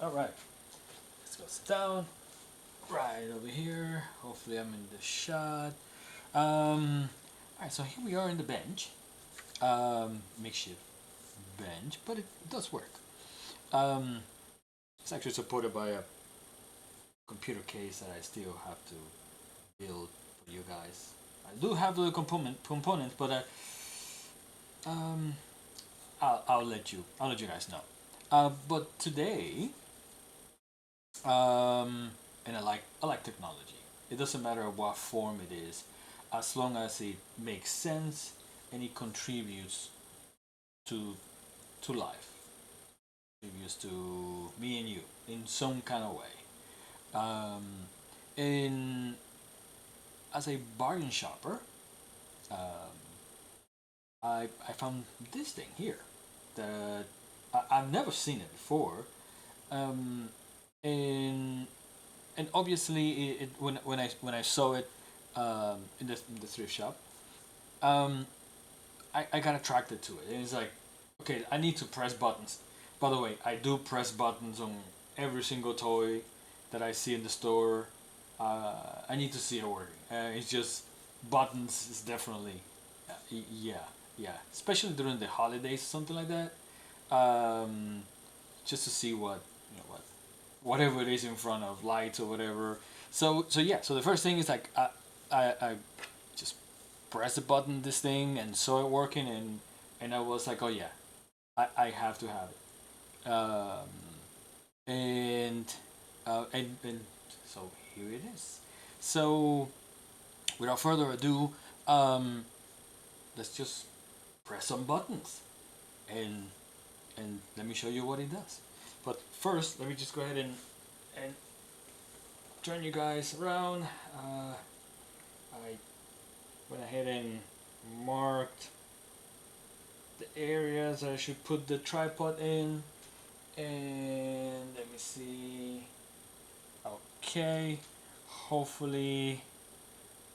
Alright, let's go sit down. Right over here. Hopefully I'm in the shot. Alright, so here we are in the bench. Makeshift bench, but it does work. Um, it's actually supported by a computer case that I still have to build for you guys. I do have the components, but um, I'll let you guys know. But today, and I like technology. It doesn't matter what form it is, as long as it makes sense and it contributes to life, contributes to me and you in some kind of way. Um, in As a bargain shopper, um, I found this thing here that I've never seen it before. Um, and and obviously when I saw it in the thrift shop, um, I got attracted to it. And it's like, okay, I need to press buttons. By the way, I do press buttons on every single toy that I see in the store. I need to see it working. It's just buttons is definitely, yeah, yeah. Especially during the holidays, something like that. Um, just to see what whatever it is in front of lights or whatever. So yeah. So the first thing is like I just press the button this thing and saw it working and I was like, oh yeah, I have to have it. And and so here it is. So without further ado, um, let's just press some buttons and let me show you what it does. But first, let me just go ahead and turn you guys around. I went ahead and marked the areas I should put the tripod in, and let me see. Okay, hopefully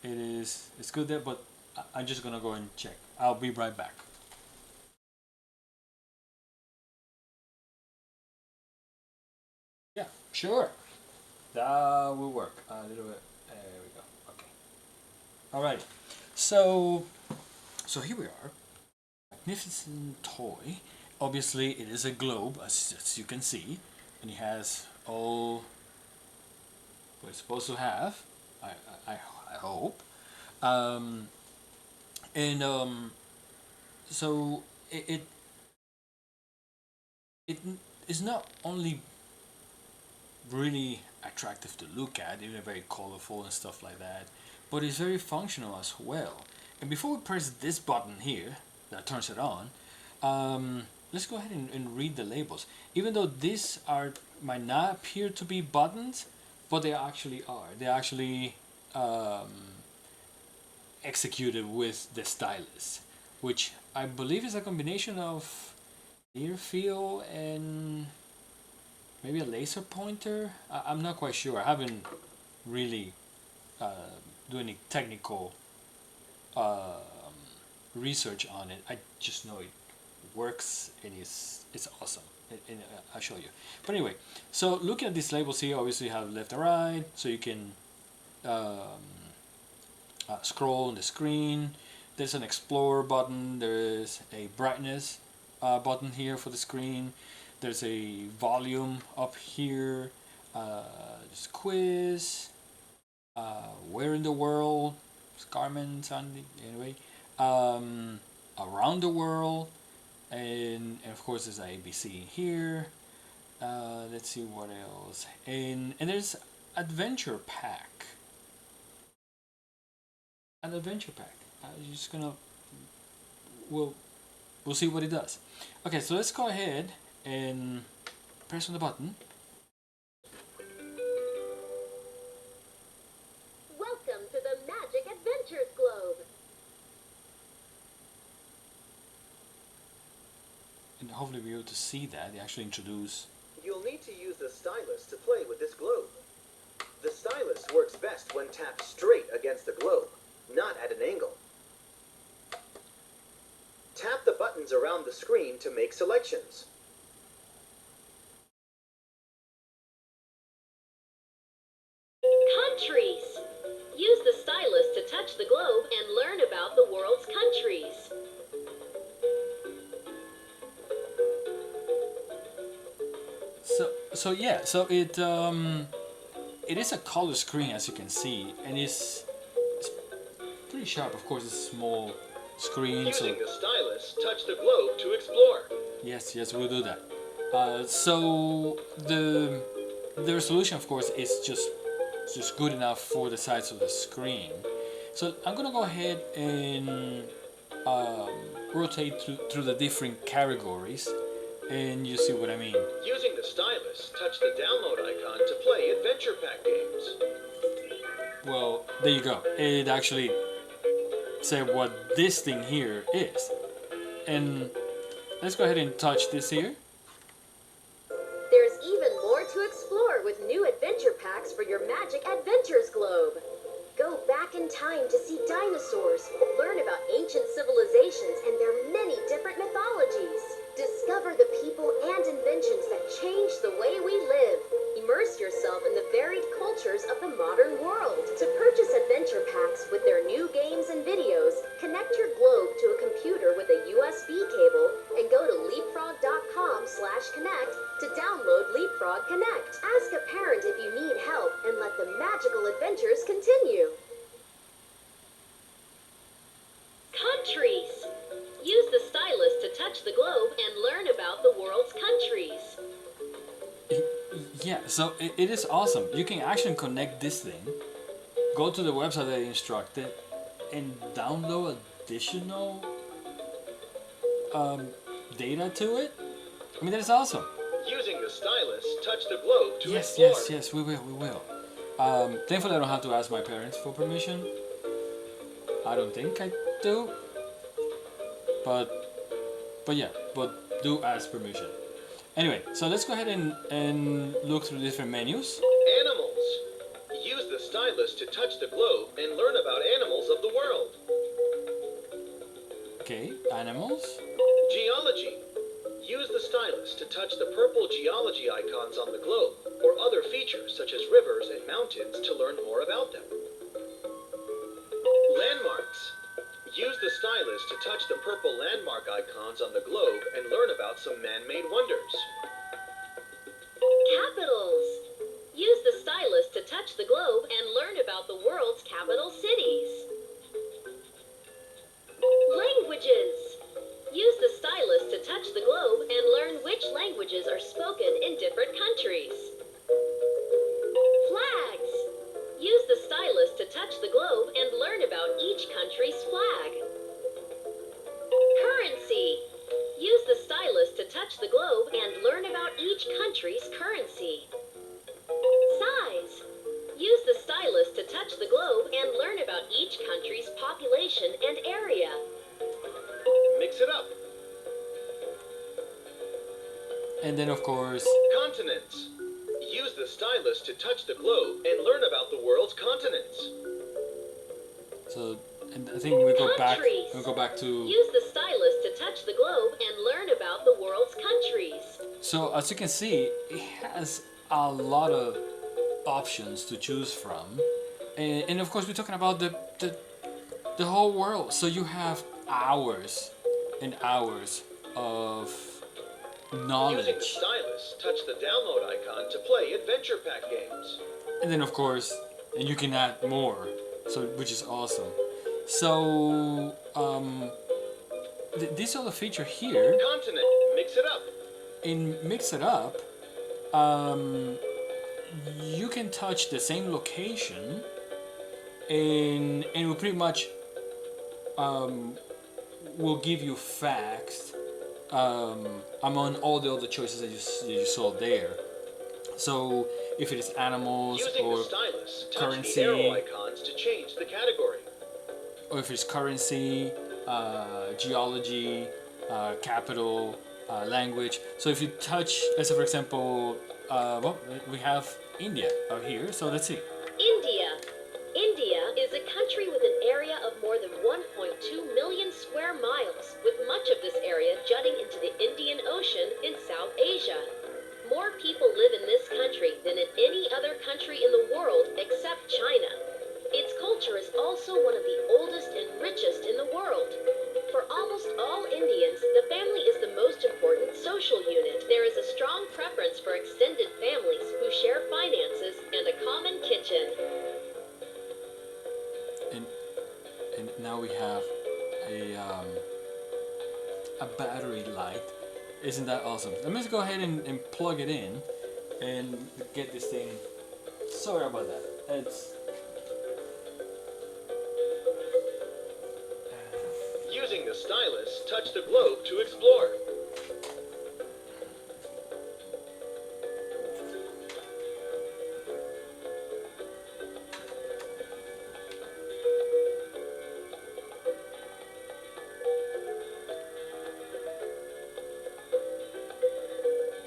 it's good there, but I'm just gonna go and check. I'll be right back. Yeah, sure, that will work a little bit. There we go. Okay. All right. So here we are. Magnificent toy. Obviously, it is a globe, as you can see, and it has all what it's supposed to have. I I, I hope. Um, and so it is not only really attractive to look at, even very colorful and stuff like that, but it's very functional as well. And before we press this button here that turns it on, let's go ahead and read the labels. Even though these are might not appear to be buttons, but they actually are. They actually um, executed with the stylus, which I believe is a combination of near field and maybe a laser pointer. I'm not quite sure. I haven't really uh, do any technical um research on it. I just know it works and it's awesome. And I'll show you. But anyway, so looking at these labels here, obviously you have left and right, so you can um, scroll on the screen. There's an explore button. There's a brightness button here for the screen. There's a volume up here. There's quiz. Where in the world? Garment on the, anyway. Um, Around the world, and of course there's a ABC here. Let's see what else. And there's adventure pack. An adventure pack. I'm just gonna we'll we'll see what it does. Okay, so let's go ahead and press on the button. Welcome to the Magic Adventures Globe. And hopefully we'll be able to see that. They actually introduce. You'll need to use the stylus to play with this globe. The stylus works best when tapped straight against the globe, not at an angle. Tap the buttons around the screen to make selections. Countries. Use the stylus to touch the globe and learn about the world's countries. So yeah, so it is a color screen, as you can see, and it's pretty sharp. Of course, it's a small screen. So Using the stylus, touch the globe to explore. yes, we'll do that. So the resolution, of course, is just good enough for the size of the screen. So I'm gonna go ahead and rotate through the different categories, and you see what I mean. Using the stylus, touch the download icon to play Adventure Pack games. Well, there you go. It actually said what this thing here is, and let's go ahead and touch this here. There's even more to explore with new adventure packs for your Magic Adventures globe. Go back in time to see dinosaurs, learn about ancient civilizations and their many different mythologies. Discover the people and inventions that change the way we live. Immerse yourself in the varied cultures of the modern world. To purchase adventure packs with their new games and videos, connect your globe to a computer with a USB cable and go to leapfrog.com/connect to download Leapfrog Connect. Ask a parent if you need help and let the magical adventures continue. Countries. Use the stylus to touch the globe and learn about the world's countries. Yeah, so it is awesome. You can actually connect this thing, go to the website that I instructed, and download additional data to it. I mean, that is awesome. Using the stylus, touch the globe to Yes, explore. yes, we will. Thankfully, I don't have to ask my parents for permission. I don't think I do. But do ask permission. Anyway, so let's go ahead and look through different menus. Animals. Use the stylus to touch the globe and learn about animals of the world. Okay, animals. Geology. Use the stylus to touch the purple geology icons on the globe or other features such as rivers and mountains to learn more about them. Landmarks. Use the stylus to touch the purple landmark icons on the globe and learn about some man-made wonders. Capitals. Use the stylus to touch the globe and learn about the world's capital cities. Languages. Use the stylus to touch the globe and learn which languages are spoken in different countries. Flags. Use the stylus to touch the globe and learn about each country's flag. Currency. Use the stylus to touch the globe and learn about each country's currency. Size. Use the stylus to touch the globe and learn about each country's population and area. Mix it up. And then, of course, Continents. Use the stylus to touch the globe and learn about the world's continents. so and I think we go back. Countries. We go back to. Use the stylus to touch the globe and learn about the world's countries. So as you can see, it has a lot of options to choose from, and of course we're talking about the whole world. So you have hours and hours of Using the knowledge, stylus, touch the download icon to play Adventure Pack games. and then of course, and you can add more, so which is awesome. So this other feature here Continent. Mix it up. in Mix It Up, you can touch the same location, and it will pretty much will give you facts among all the other choices that you saw there. So if it is animals Using or the stylus, touch currency. the arrow icons to change the category. or if it's currency, geology, capital, language. So if you touch, let's say for example, well, we have India out here. So let's see. India. India is a country with an area of more than 1.2 million square miles, with much of this area jutting into the Indian Ocean in South Asia. More people live in this country than in any other country in the world except China. social unit, there is a strong preference for extended families who share finances and a common kitchen. And now we have a battery light. Isn't that awesome? Let me just go ahead and plug it in and get this thing. Sorry about that. It's Using the stylus, touch the globe to explore.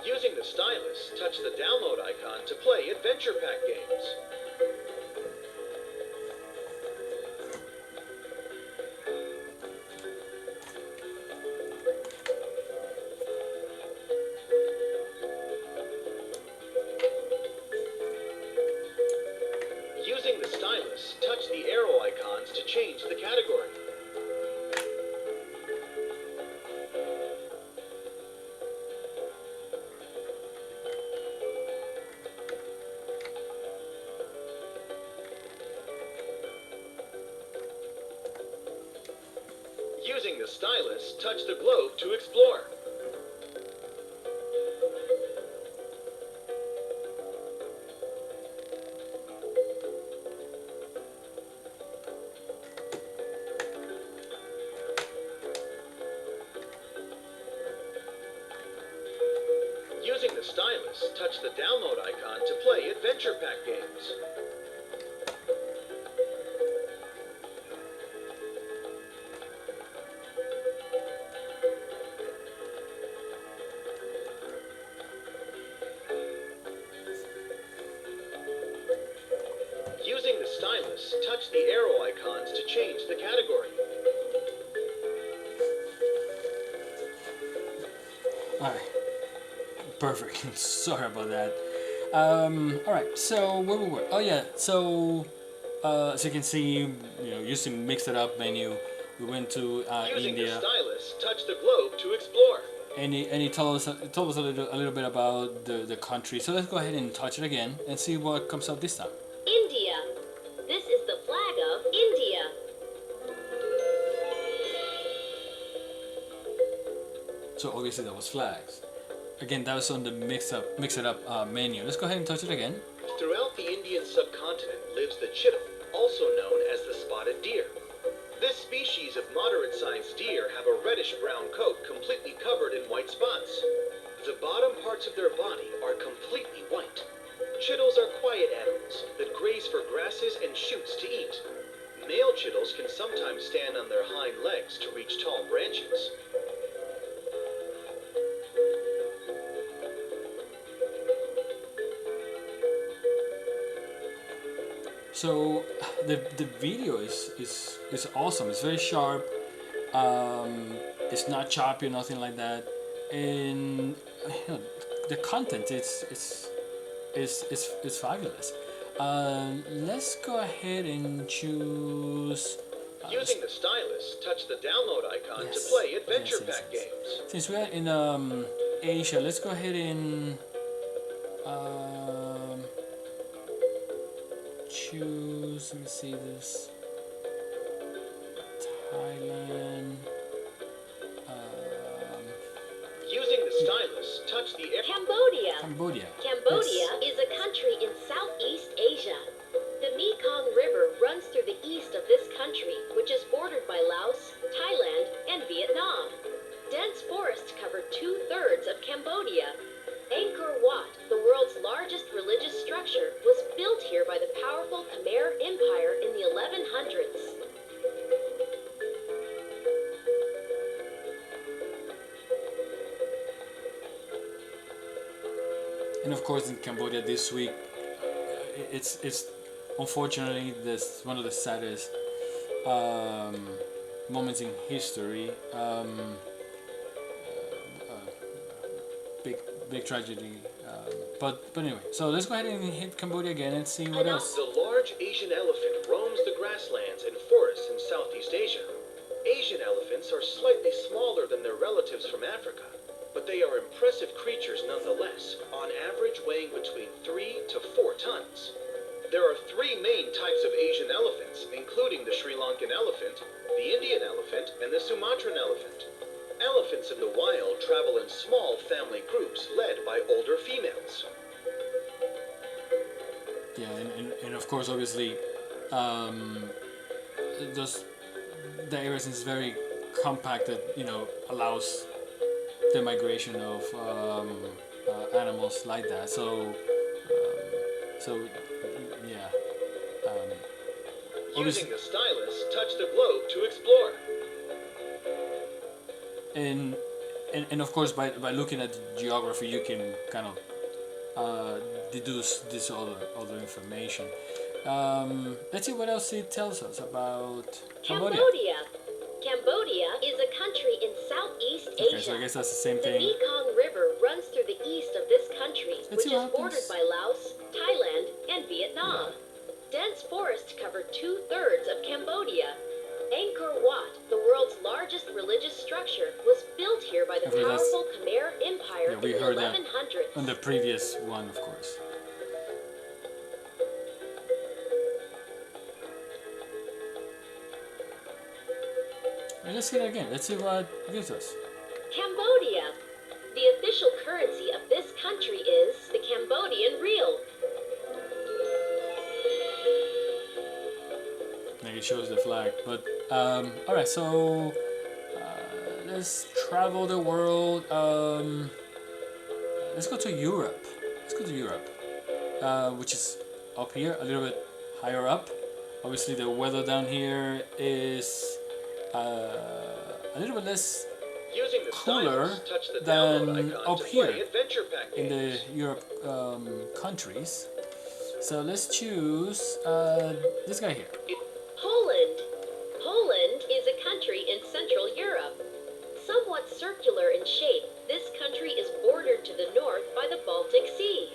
Using the stylus, touch the download icon to play Adventure Pack games. Using the stylus, touch the arrow icons to change the category. Using the stylus, touch the globe to explore. Using the stylus, touch the download icon to play Adventure Pack games. Using the stylus, touch the arrow icons to change the category. alright. Perfect. Sorry about that. Alright, so where we were. Oh yeah, so as you can see, using Mix It Up menu, we went to Using India. the stylus, touch the globe to explore. And he told us a little bit about the country. So let's go ahead and touch it again and see what comes up this time. India. This is the flag of India. So obviously that was flags. Again, that was on the Mix It Up menu. Let's go ahead and touch it again. Throughout the Indian subcontinent lives the chital, also known as the spotted deer. This species of moderate-sized deer have a reddish-brown coat completely covered in white spots. The bottom parts of their body are completely white. Chitals are quiet animals that graze for grasses and shoots to eat. Male chitals can sometimes stand on their hind legs to reach tall branches. So the video is awesome. It's very sharp. It's not choppy or nothing like that. And the content is fabulous. Let's go ahead and choose. Using the stylus, touch the download icon Yes. to play Adventure Yes, Pack yes. games. Since we're in Asia, let's go ahead and choose. Let me see this. Thailand. Using the stylus, touch the Cambodia. Cambodia. Cambodia Yes. is a country in Southeast Asia. The Mekong River runs through the east of this country, which is bordered by Laos, Thailand, and Vietnam. Dense forests cover 2/3 of Cambodia. Angkor Wat, the world's largest religious structure, was built here by the powerful Khmer Empire in the 1100s. And of course, in Cambodia this week, it's unfortunately this one of the saddest moments in history. Big tragedy. But anyway, so let's go ahead and hit Cambodia again and see what else. The large Asian elephant roams the grasslands and forests in Southeast Asia. Asian elephants are slightly smaller than their relatives from Africa. but they are impressive creatures nonetheless, on average weighing between 3 to 4 tons. There are 3 main types of Asian elephants, including the Sri Lankan elephant, the Indian elephant, and the Sumatran elephant. Elephants in the wild travel in small family groups led by older females. Yeah, and of course, obviously, just the area since it's very compacted, allows the migration of animals like that. So yeah. Using the stylus, touch the globe to explore. And of course, by looking at the geography, you can kind of deduce this other information. Let's see what else it tells us about Cambodia. Cambodia is a country in Southeast Asia. Okay, so I guess that's the same The thing. Mekong River runs through the east of this country, Let's which see is what bordered happens. by Laos, Thailand, and Vietnam. Dense forests cover 2/3 of Cambodia. Angkor Wat, the world's largest religious structure, was built here by the Okay, that's- powerful Khmer Empire Yeah, we in the heard that 1100s. on the previous one, of course. And let's see that again. Let's see what it gives us. Cambodia. The official currency of this country is the Cambodian riel. Like it shows the flag, but all right. So let's travel the world. Let's go to Europe. Let's go to Europe, which is up here, a little bit higher up. Obviously, the weather down here is a little bit less Using the cooler stylus, touch the than download icon up to here play Adventure Pack in the games. Europe countries. So let's choose this guy here. Poland. Poland is a country in Central Europe. Somewhat circular in shape, this country is bordered to the north by the Baltic Sea.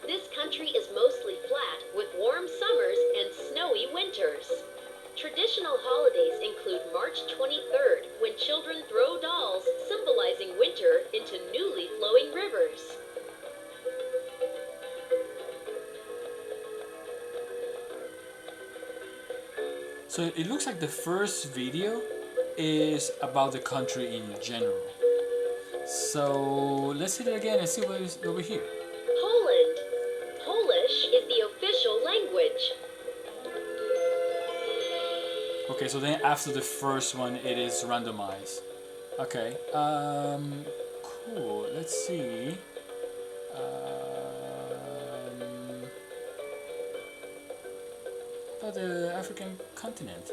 This country is mostly flat, with warm summers and snowy winters. Traditional holidays include March 23rd, when children throw dolls, symbolizing winter, into newly flowing rivers. So it looks like the first video is about the country in general. So let's see it again and see what is over here. Poland. Polish is the official language. Okay, so then after the first one, it is randomized. Okay, cool. Let's see. About the African continent.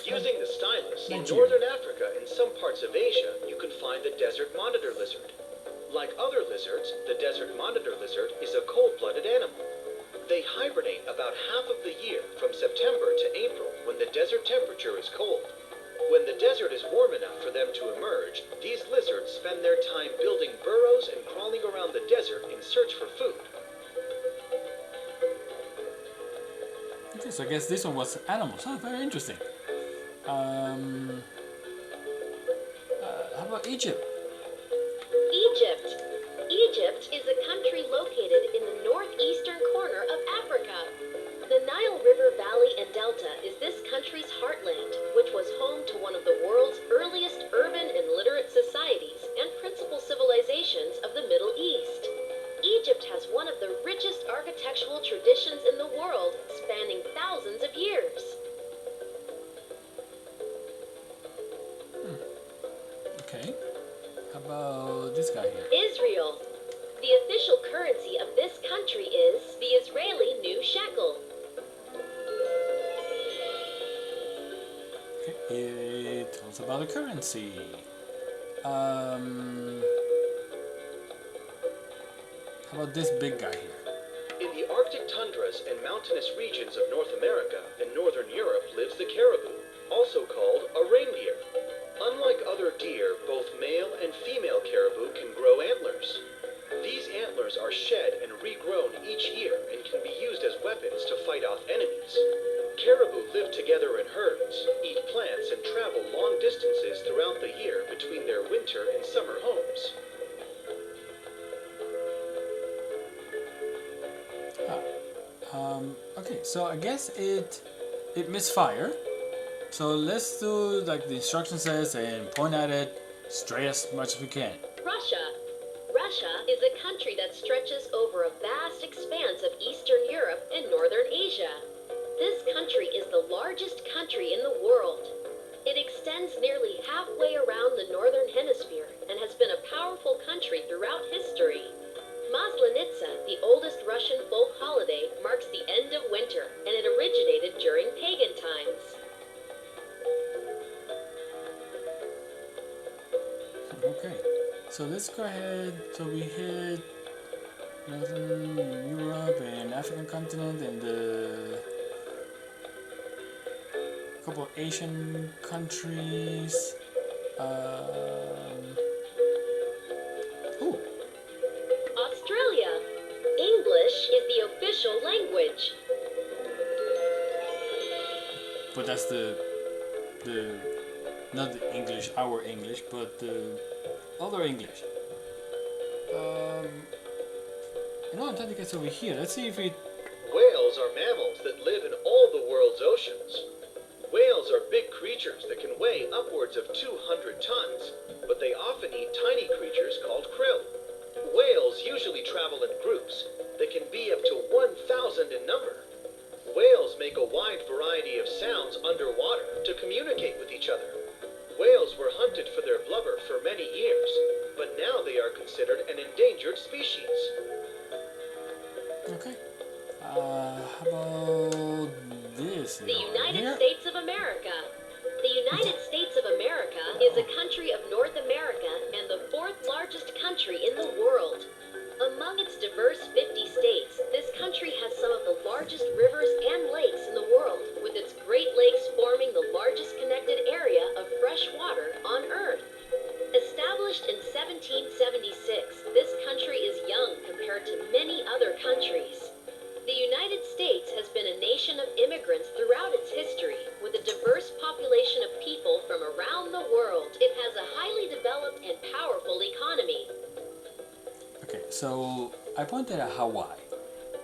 Using the stylus, in Nigeria. northern Africa and some parts of Asia, you can find the desert monitor lizard. Like other lizards, the desert monitor lizard is a cold-blooded animal. They hibernate about half of the year, from September to April, when the desert temperature is cold. When the desert is warm enough for them to emerge, these lizards spend their time building burrows and crawling around the desert in search for food. Okay, so I guess this one was animals. Oh, very interesting. How about Egypt? Egypt. Egypt is a country located in the northeastern corner of Africa. The Nile River Valley and Delta is this country's heartland, which was home to one of the world's earliest urban and literate societies and principal civilizations of the Middle East. Egypt has one of the richest architectural traditions in the world, spanning thousands of years. Okay. How about this guy here? Israel. The official currency of this country is the Israeli new shekel. Okay, it tells about the currency. How about this big guy here? In the Arctic tundras and mountainous regions of North America and Northern Europe lives the caribou, also called a reindeer. Unlike other deer, both male and female caribou can grow antlers. These antlers are shed and regrown each year and can be used as weapons to fight off enemies. Caribou live together in herds, So I guess it misfire. So let's do like the instruction says and point at it straight as much as we can. Russia. Russia is a country that stretches over a vast expanse of Eastern Europe and Northern Asia. This country is the largest country in the world. It extends nearly halfway around the Northern Hemisphere and has been a powerful country throughout history. Maslenitsa, the oldest Russian folk holiday, marks the end of winter, and it originated during pagan times. Okay, so let's go ahead. So we hit Northern Europe and African continent and the couple of Asian countries. Oh, Australia. English is the official language. but that's the not the English, our English, but the other English. Antarctica is over here. Let's see if it. Whales are mammals that live in all the world's oceans. Whales are big creatures that can weigh upwards of 200 tons, but they often eat tiny creatures called krill. Whales usually travel in groups that can be up to 1,000 in number. Whales make a wide variety of sounds underwater to communicate with each other. Whales were hunted for their blubber for many years, but now they are considered an endangered species. Okay. How about this? The United here? States of America. The United States of America is a country of North America and the fourth largest country in the world. Among its diverse 50 states, this country has some of the largest rivers and lakes in the world, with its Great Lakes forming the largest connected area of fresh water on Earth. Established in 1776, this country is young compared to many other countries. The United States has been a nation of immigrants throughout its history, with a diverse population of people from around the world. It has a highly developed and powerful economy. Okay, so I pointed at Hawaii,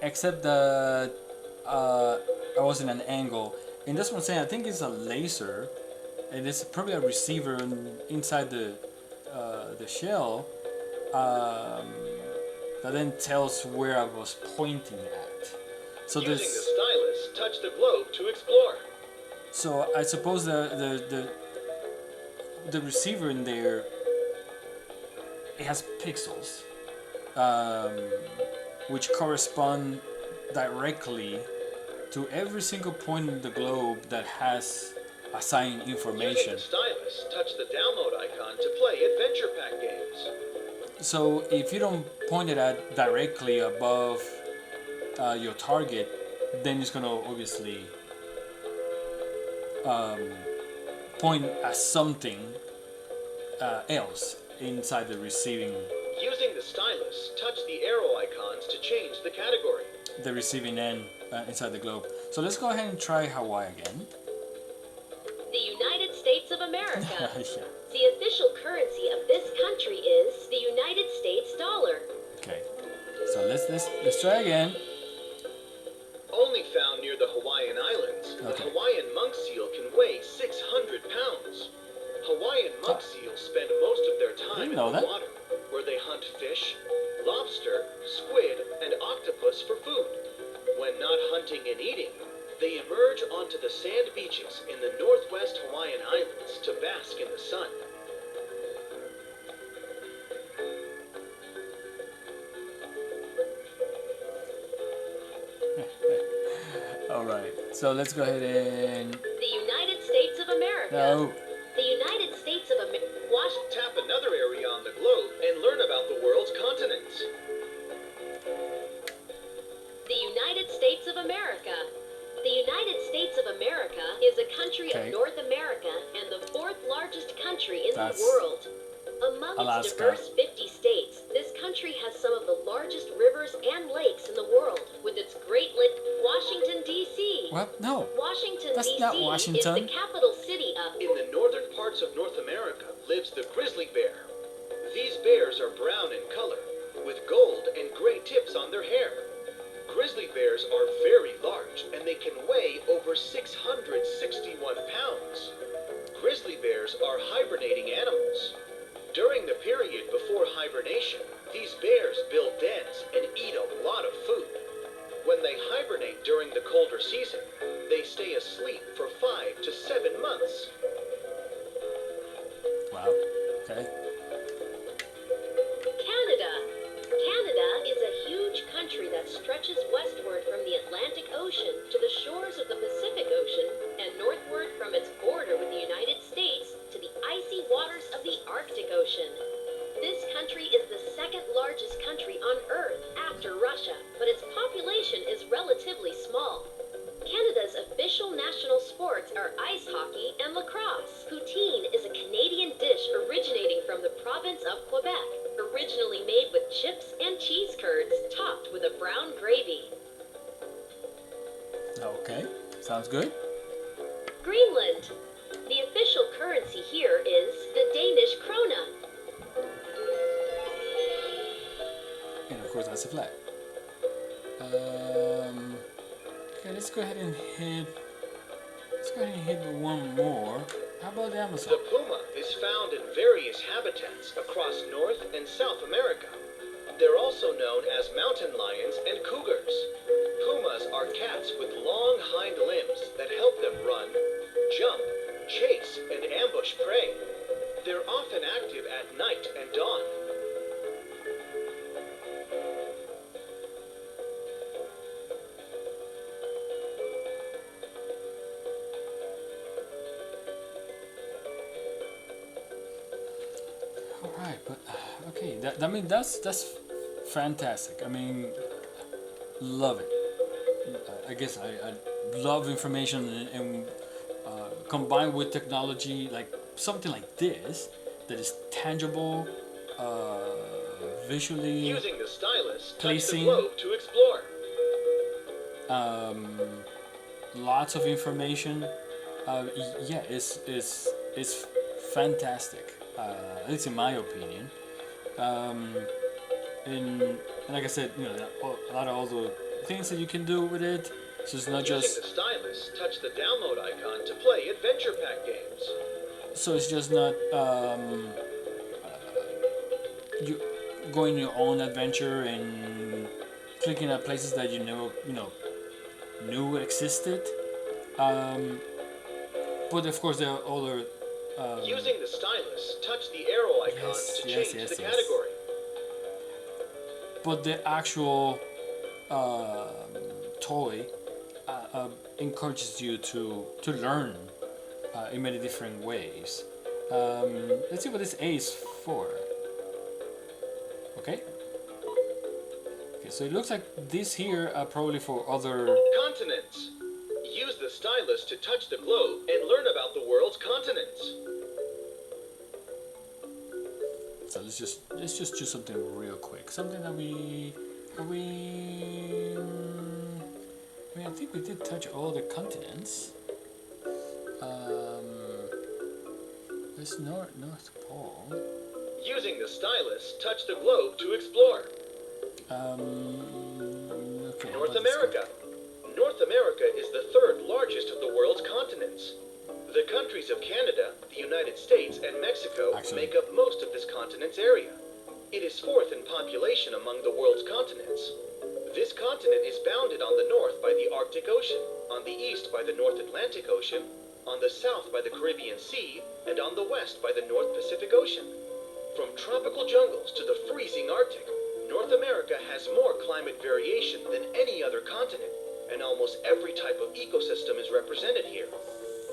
except that I was in an angle. And that's what I'm saying. I think it's a laser, and it's probably a receiver inside the shell that then tells where I was pointing at. So Using this. the stylus, touch the globe to explore. So I suppose the receiver in there, it has pixels, which correspond directly to every single point in the globe that has assigned Using information. the stylus, touch the download icon to play Adventure Pack games. So if you don't point it at directly above your target, then it's gonna obviously point at something else inside the receiving Using the stylus, touch the arrow icons to change the category. end inside the globe. So let's go ahead and try Hawaii again. The United States of America. Yeah. The official currency of this country is the United States dollar. Okay. So let's try again. Only found near the Hawaiian Islands, the Okay. Hawaiian monk seal can weigh 600 pounds. Hawaiian monk seals spend most of their time Didn't in know the that. water, where they hunt fish, lobster, squid, and octopus for food. When not hunting and eating, they emerge onto the sand beaches in the northwest Hawaiian Islands to bask in the sun. All right. So let's go ahead and The United States of America. no. The United States of America. Tap another area on the globe and learn about the world's continents. The United States of America. The United States of America is a country Okay. of North America and the fourth largest country in That's the world. Among Alaska. its diverse 50 states, this country has some of the largest rivers and lakes in the world, with its Great Lake, Washington, D.C. What? No. Washington, That's D.C. not is Washington. the capital city of. In the northern parts of North America lives the grizzly bear. These bears are brown in color, with gold and gray tips on their hair. Grizzly bears are very large, and and they can weigh over 661 pounds. Grizzly bears are hibernating animals. During the period before hibernation, these bears build dens and eat a lot of food. When they hibernate during the colder season, they stay asleep for 5 to 7 months. Wow. Okay. Canada. Canada is a huge country that stretches westward from the Atlantic Ocean to the shores of the Pacific Ocean and northward from its border with the United States to the icy waters of the Arctic Ocean. This country is the second largest country on Earth after Russia, but its population is relatively small. Canada's official national sports are ice hockey and lacrosse. Poutine is a Canadian dish originating from the province of Quebec, originally made with chips and cheese curds topped with a brown gravy. Okay. Sounds good. Greenland. The official currency here is the Danish krone. And of course that's a flag. Okay, let's go ahead and hit one more. How about the Amazon? The puma is found in various habitats across North and South America. They're also known as mountain lions and cougars. Pumas are cats with long hind limbs that help them run, jump, chase, and ambush prey. They're often active at night and dawn. All right, but okay. I mean, that's fantastic. I mean, love it. I guess I love information and combined with technology, like something like this that is tangible, visually. Using the stylus, touch the Placing. globe to explore. Lots of information. Yeah, it's fantastic. At least in my opinion. And like I said, you know, there are a lot of other things that you can do with it. So it's not Using just the stylus, touch the download icon to play adventure pack games. so it's just not you going your own adventure and clicking at places that you knew existed. But of course there are other. Using the stylus, touch the arrow icon Yes, to yes, change yes, the yes. category. But the actual toy encourages you to learn in many different ways. Let's see what this A is for. Okay. Okay, so it looks like these here are probably for other. Continents. Use the stylus to touch the globe and learn about the world's continents. So let's just do something real quick. Something that we. I mean, I think we did touch all the continents. There's North Pole. Using the stylus, touch the globe to explore. Okay. how North about this America. North America is the third largest of the world's continents. The countries of Canada, the United States, and Mexico Actually- make up most of this continent's area. It is fourth in population among the world's continents. This continent is bounded on the north by the Arctic Ocean, on the east by the North Atlantic Ocean, on the south by the Caribbean Sea, and on the west by the North Pacific Ocean. From tropical jungles to the freezing Arctic, North America has more climate variation than any other continent, and almost every type of ecosystem is represented here.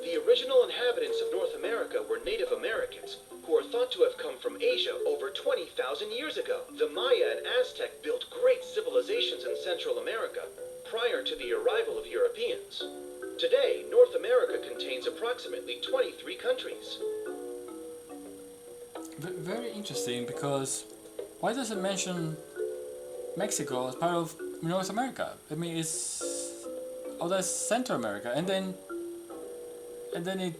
The original inhabitants of North America were Native Americans, who are thought to have come from Asia over 20,000 years ago. The Maya and Aztec built great civilizations in Central America prior to the arrival of Europeans. Today, North America contains approximately 23 countries. Very interesting, because why does it mention Mexico as part of North America? I mean, that's Central America, and then it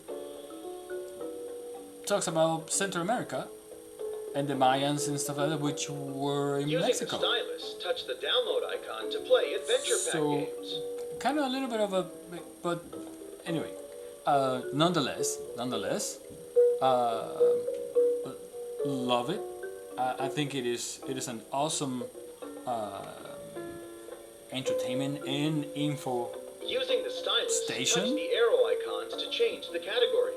talks about Central America and the Mayans and stuff like that, which were in Using Mexico. the stylus, touch the download icon to play adventure pack So, games. kind of a little bit of a, but anyway, nonetheless, uh, love it. I think it is an awesome entertainment and info Using the stylus, station. touch the arrow icons to change the category.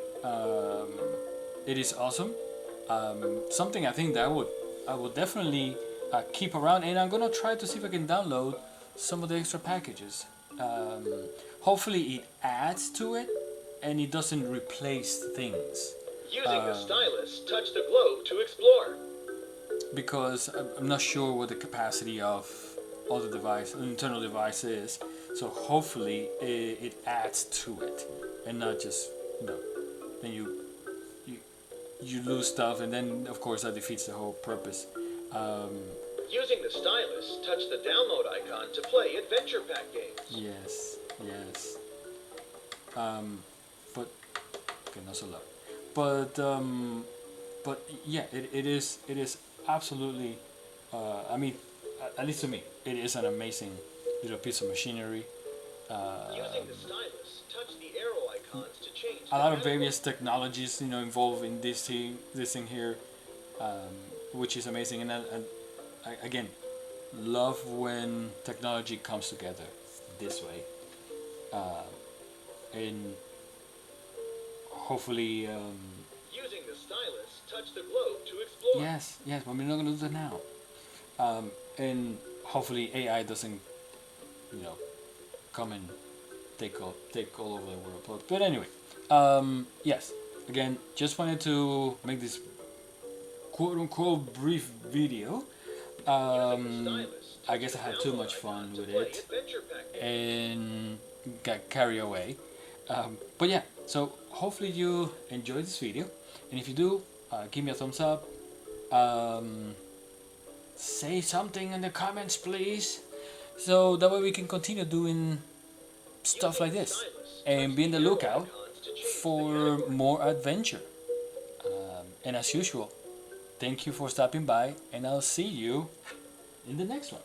It is awesome. Something I think that I would definitely keep around, and I'm gonna try to see if I can download some of the extra packages. Hopefully, it adds to it, and it doesn't replace things. Using the stylus, touch the globe to explore. Because I'm not sure what the capacity of all the internal device is. So hopefully it adds to it, and not just then you lose stuff, and then of course that defeats the whole purpose. Using the stylus, touch the download icon to play adventure pack games. Yes. But okay, not so loud. But yeah, it is absolutely. I mean, at least to me, it is an amazing little piece of machinery. Using the stylus, touch the arrow icons to change. A lot of various technologies, involved in this thing here, which is amazing. And I again, love when technology comes together this way, and hopefully. Using the stylus, touch the globe to explore. Yes, but we're not gonna do that now. And hopefully AI doesn't, come and take all over the world. But anyway, yes. Again, just wanted to make this quote unquote brief video. I guess I had too much fun with it and got carried away. But yeah, so hopefully you enjoyed this video, and if you do, give me a thumbs up. Say something in the comments, please, so that way we can continue doing stuff like this and be on the lookout for more adventure. And as usual, thank you for stopping by, and I'll see you in the next one.